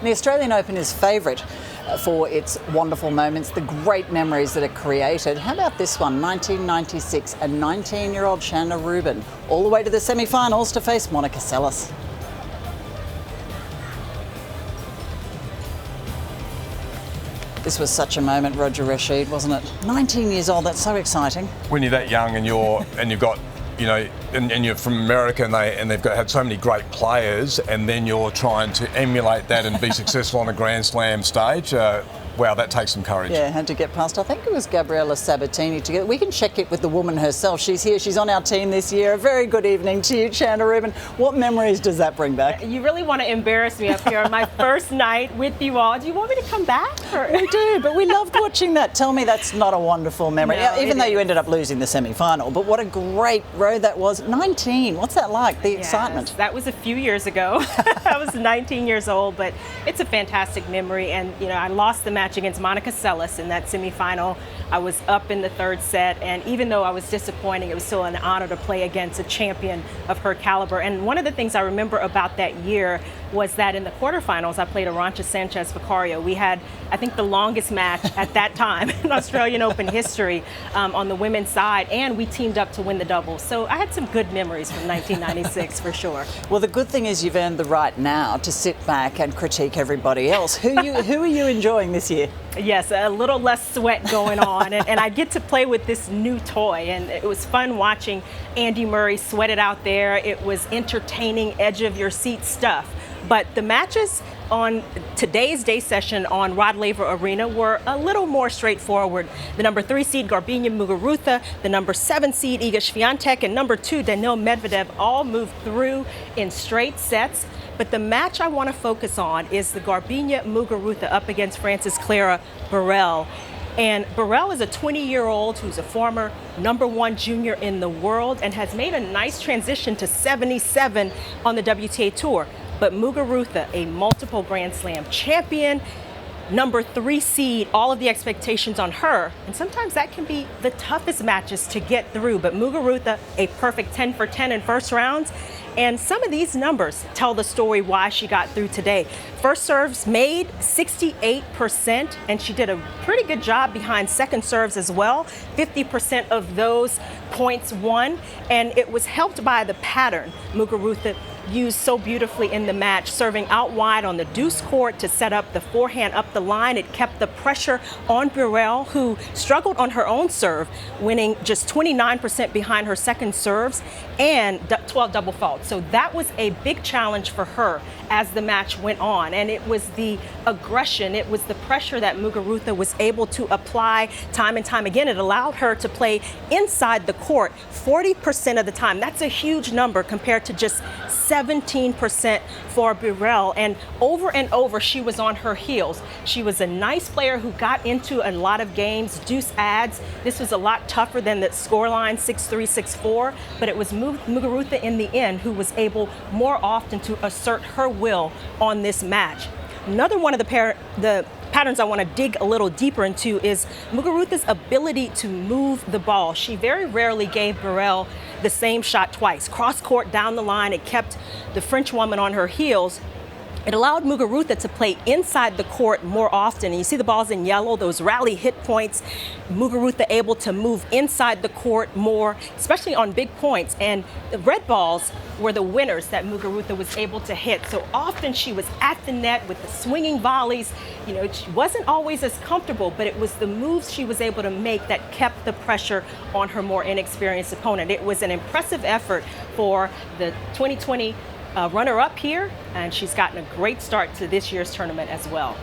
And the Australian Open is favourite for its wonderful moments, the great memories that are created. How about this one, 1996, a 19-year-old Shanna Rubin, all the way to the semi-finals to face Monica Seles. This was such a moment, Roger Rashid, wasn't it? 19 years old, that's so exciting. When you're that young and you've got, you know, and you're from America and they've had so many great players, and then you're trying to emulate that and be successful on a Grand Slam stage. Wow, that takes some courage. Yeah, had to get past, I think it was Gabriella Sabatini together. We can check it with the woman herself. She's here, she's on our team this year. A very good evening to you, Shanna Rubin. What memories does that bring back? You really want to embarrass me up here on my first night with you all. Do you want me to come back? We do, but we loved watching that. Tell me that's not a wonderful memory. No, even though you ended up losing the semi-final, but what a great road that was. 19, what's that like, the excitement? That was a few years ago. I was 19 years old, but it's a fantastic memory. And, you know, I lost the match against Monica Seles in that semifinal. I was up in the third set, and even though I was disappointing, it was still an honor to play against a champion of her caliber. And one of the things I remember about that year was that in the quarterfinals, I played Arantxa Sanchez Vicario. We had, I think, the longest match at that time in Australian Open history on the women's side, and we teamed up to win the doubles. So I had some good memories from 1996 for sure. Well, the good thing is you've earned the right now to sit back and critique everybody else. Who are you enjoying this year? Yes, a little less sweat going on, and I get to play with this new toy, and it was fun watching Andy Murray sweat it out there. It was entertaining, edge of your seat stuff. But the matches on today's day session on Rod Laver Arena were a little more straightforward. The number 3 seed Garbine Muguruza, the number 7 seed Iga Swiatek, and number 2 Daniil Medvedev all moved through in straight sets. But the match I want to focus on is the Garbine Muguruza up against Frances Clara Burel. And Burel is a 20-year-old who's a former #1 junior in the world and has made a nice transition to 77 on the WTA Tour. But Muguruza, a multiple Grand Slam champion, number 3 seed, all of the expectations on her. And sometimes that can be the toughest matches to get through. But Muguruza, a perfect 10 for 10 in first rounds. And some of these numbers tell the story why she got through today. First serves made 68%, and she did a pretty good job behind second serves as well. 50% of those points won, and it was helped by the pattern Muguruza used so beautifully in the match, serving out wide on the deuce court to set up the forehand up the line. It kept the pressure on Burel, who struggled on her own serve, winning just 29% behind her second serves and 12 double faults. So that was a big challenge for her as the match went on. And it was the aggression, it was the pressure that Muguruza was able to apply time and time again. It allowed her to play inside the court 40% of the time. That's a huge number compared to just 17% for Burel, and over she was on her heels. She was a nice player who got into a lot of games, deuce adds. This was a lot tougher than the scoreline 6-3, 6-4, but it was Muguruza in the end who was able more often to assert her will on this match. Another one of the patterns I want to dig a little deeper into is Muguruza's ability to move the ball. She very rarely gave Burel the same shot twice. Cross court down the line, it kept the French woman on her heels. It allowed Muguruza to play inside the court more often. And you see the balls in yellow, those rally hit points. Muguruza able to move inside the court more, especially on big points. And the red balls were the winners that Muguruza was able to hit. So often she was at the net with the swinging volleys. You know, she wasn't always as comfortable, but it was the moves she was able to make that kept the pressure on her more inexperienced opponent. It was an impressive effort for the 2020 runner-up here, and she's gotten a great start to this year's tournament as well.